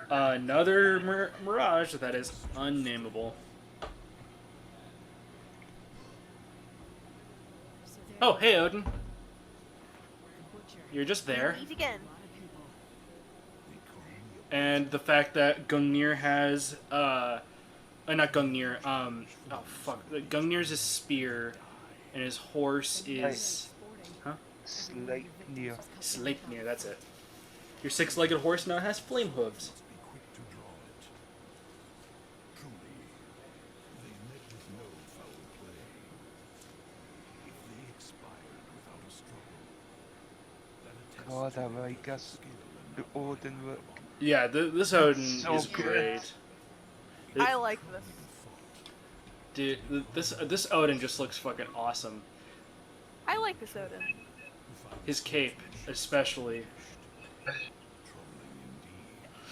another Mirage that is unnameable. So there Oh, hey Odin. the butcher. You're just there. Meet again. A lot of people. And the fact that Gungnir has not Gungnir, oh fuck. Gungnir's his spear and his horse is Sleipnir. Sleipnir, that's it. Your six-legged horse now has flame hooves. Be quick to draw it. Truly, they met with no foul play. If they expired without a struggle, that God, I like us. The Odin look. Yeah, this Odin So is good. great. I like this. Dude, this Odin just looks fucking awesome. I like this Odin. His cape, especially.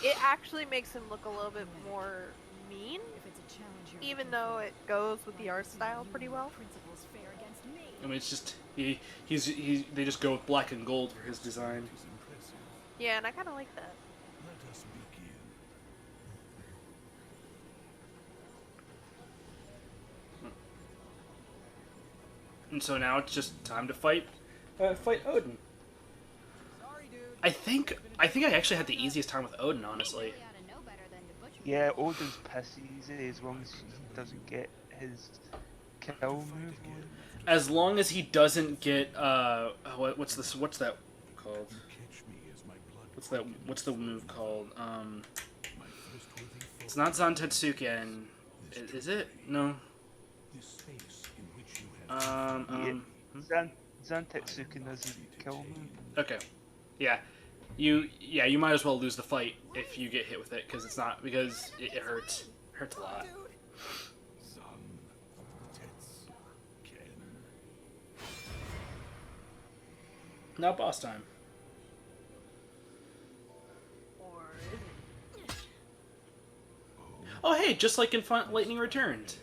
It actually makes him look a little bit more mean, If it's a challenge you're even looking though for, it goes with the art style pretty well. principles fair against me. I mean, it's just they just go with black and gold for his design. is impressive. Yeah, and I kind of like that. Let us begin. And so now it's just time to fight Odin. Sorry, dude. I actually had the easiest time with Odin, honestly. Really ought to know better than to butcher Yeah, Odin's piss easy as long as he doesn't get his kill move on. As long as he doesn't get what's that called? Catch me as my blood What's the move called? It's not Zantetsuken. Is it? No. this space in which you have Zantetsuken doesn't kill move. Okay. Yeah. You might as well lose the fight if you get hit with it because it hurts. Hurts a lot. Now boss time. Or is it? Oh hey, just like in Lightning Returns.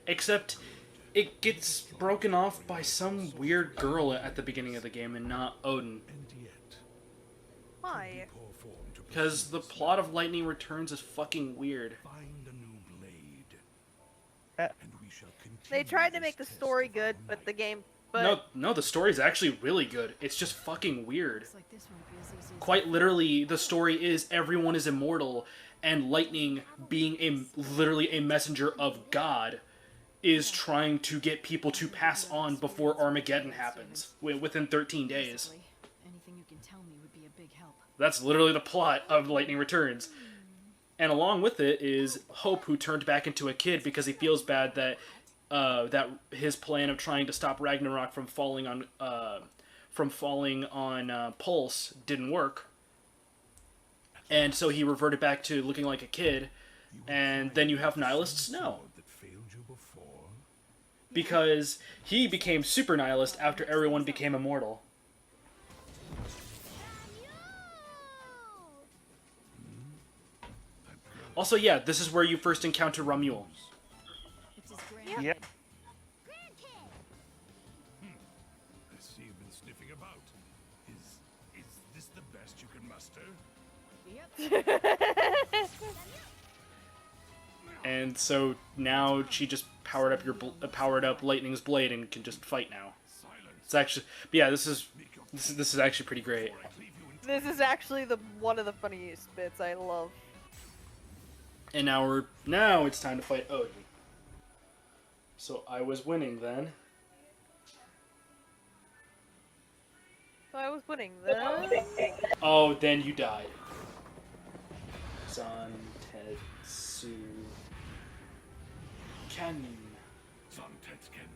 Except it gets broken off by some weird girl at the beginning of the game and not Odin. and yet Why? poor form to Because the plot of Lightning Returns is fucking weird. find a new blade, Uh, and we shall continue. They tried to this make the test story of good, our but the might. game. But No, the story's actually really good. It's just fucking weird. Looks like this won't be as easy as Quite literally, the story is everyone is immortal, and Lightning, being literally a messenger of God, is trying to get people to pass on before Armageddon happens within 13 days. Basically, anything you can tell me would be a big help. That's literally the plot of Lightning Returns. And along with it is Hope, who turned back into a kid because he feels bad that his plan of trying to stop Ragnarok from falling on Pulse didn't work. And so he reverted back to looking like a kid. And then you have Nihilist Snow, Sword that failed you before. because he became super nihilist after everyone became immortal. Also, yeah, this is where you first encounter Ramul. Which is grand. Yep. I see you've been sniffing about. Is this the best you can muster? And so now she just powered up Lightning's blade and can just fight now. Silence. It's actually, but yeah, this is actually pretty great. I leave you in this is actually one of the funniest bits. I love. And now it's time to fight Odin. So I was winning then. So I was winning then. Oh, then you died. Zantetsu Ken. Zantetsuken.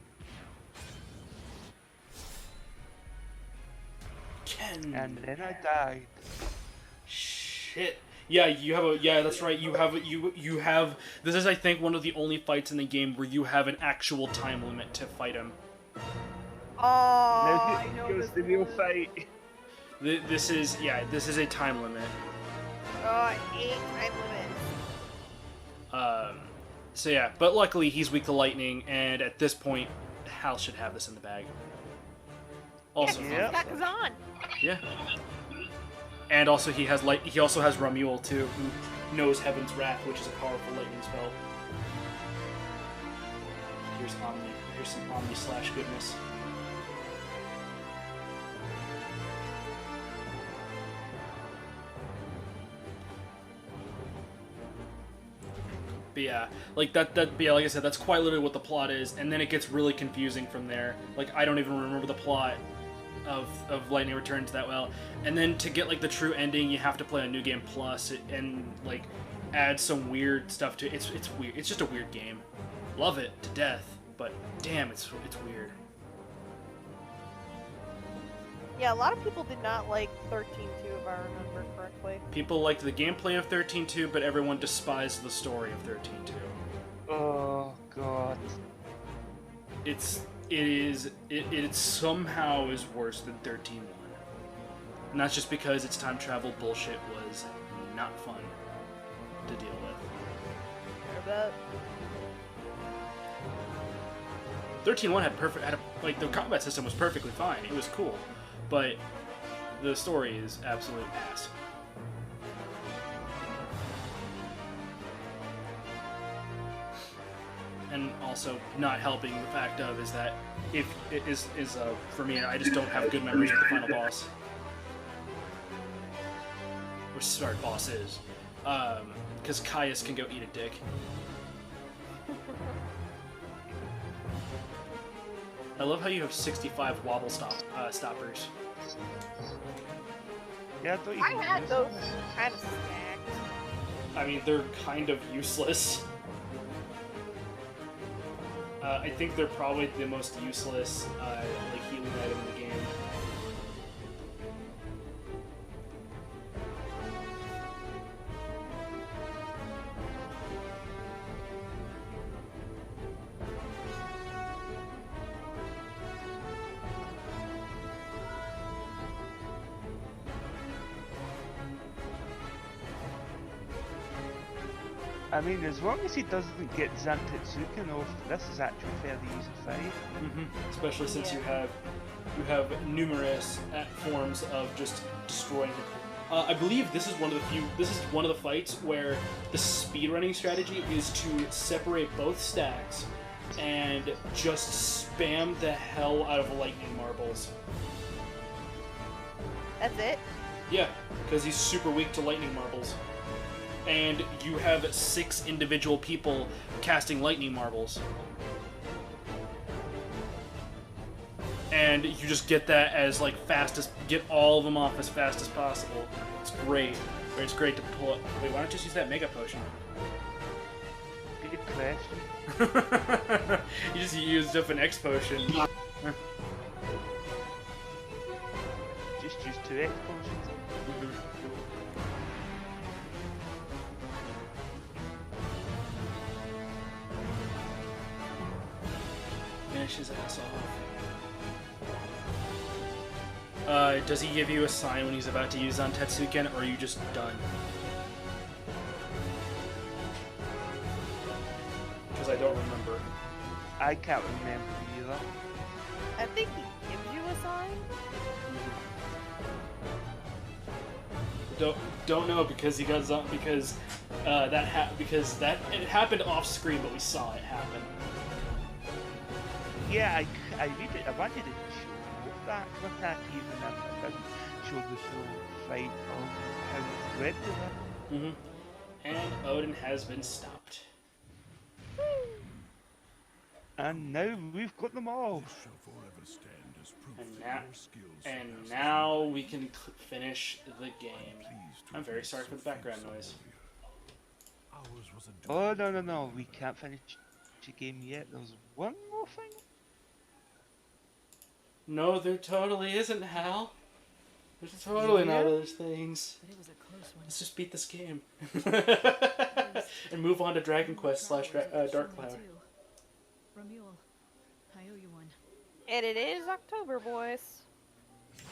Ken. And then I died. Shit. Yeah, that's right. You have this is, I think, one of the only fights in the game where you have an actual time limit to fight him. Oh, I Now know goes this the real one. fight. This is a time limit. Oh, I hate time limits. So yeah, but luckily he's weak to lightning, and at this point, Hal should have this in the bag. Also, Yeah, Yeah. he's got Kazan. yeah. And also he also has Ramul too, who knows Heaven's Wrath, which is a powerful lightning spell. Here's some Omni slash goodness. But yeah, like like I said, that's quite literally what the plot is, and then it gets really confusing from there. Like, I don't even remember the plot of Lightning Returns that well. And then to get like the true ending, you have to play a New Game Plus and like add some weird stuff to it. It's weird. It's just a weird game. Love it to death, but damn, it's weird. Yeah, a lot of people did not like 13.2, if I remember correctly. People liked the gameplay of 13.2, but everyone despised the story of 13.2. Oh god. It somehow is worse than 13.1. And that's just because its time travel bullshit was not fun to deal with. I bet. 13.1 like the combat system was perfectly fine. It was cool, but the story is absolute ass. and also not helping the fact of is that if it is for me, I just don't have good memories with the final boss. Or sorry, boss is. Because Caius can go eat a dick. I love how you have 65 wobble stoppers. Yeah, I thought you I could had use those them. kind of stacked. I mean, they're kind of useless. I think they're probably the most useless like healing item in the game. I mean, as long as he doesn't get Zantetsuken off, this is actually a fairly easy fight. Especially since Yeah. you have numerous forms of just destroying. I believe this is one of the few. This is one of the fights where the speedrunning strategy is to separate both stacks and just spam the hell out of lightning marbles. That's it? Yeah, because he's super weak to lightning marbles. And you have 6 individual people casting lightning marbles. And you just get that as like get all of them off as fast as possible. It's great. It's great to pull it. Wait, why don't you just use that mega potion? Good question. You just used up an X potion. Just use 2 X potions. Finish his ass off. Does he give you a sign when he's about to use on Tetsuken, or are you just done? Because I don't remember. I can't remember either. I think he gives you a sign. Don't know because he got because it happened off screen, but we saw it happen. Yeah, I read it. I wanted it to show that with that even if it didn't show the full fight of how it led to that. And Odin has been stopped. And now we've got them all. This shall forever stand as proof And that now, your skills and surpass now we can finish the game. pleased to I'm very have sorry so for the background faithful noise. warrior. Ours was a Oh doom. no, we can't finish the game yet. There's one more thing. No, there totally isn't, Hal. There's totally not other things. But it was a close one. Let's just beat this game. And move on to Dragon Quest / Dark Cloud. Ramule, I owe you one. And it is October, boys.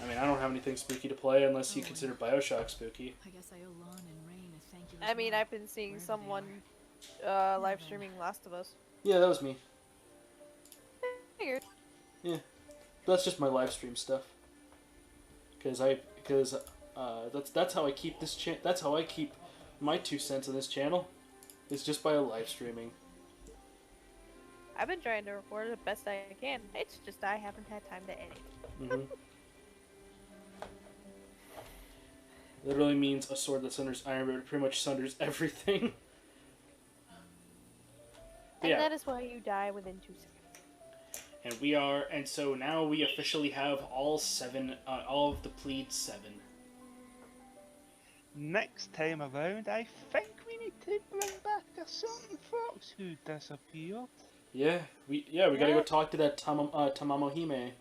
I mean, I don't have anything spooky to play unless you consider Bioshock spooky. I guess I owe Lon and Rain a thank you. I mean, I've been seeing Wherever they someone live streaming Last of Us. Yeah, that was me. Figured. Yeah, that's just my live stream stuff. Because that's how I keep this that's how I keep my 2 cents on this channel. Is just by live streaming. I've been trying to record the best I can. It's just I haven't had time to edit. Literally means a sword that sunders iron, but it pretty much sunders everything. And Yeah. that is why you die within 2 seconds. And so now we officially have all of the Pleiad 7. Next time around, I think we need to bring back a certain fox who disappeared. Yeah, we gotta go talk to that Tamamo Hime.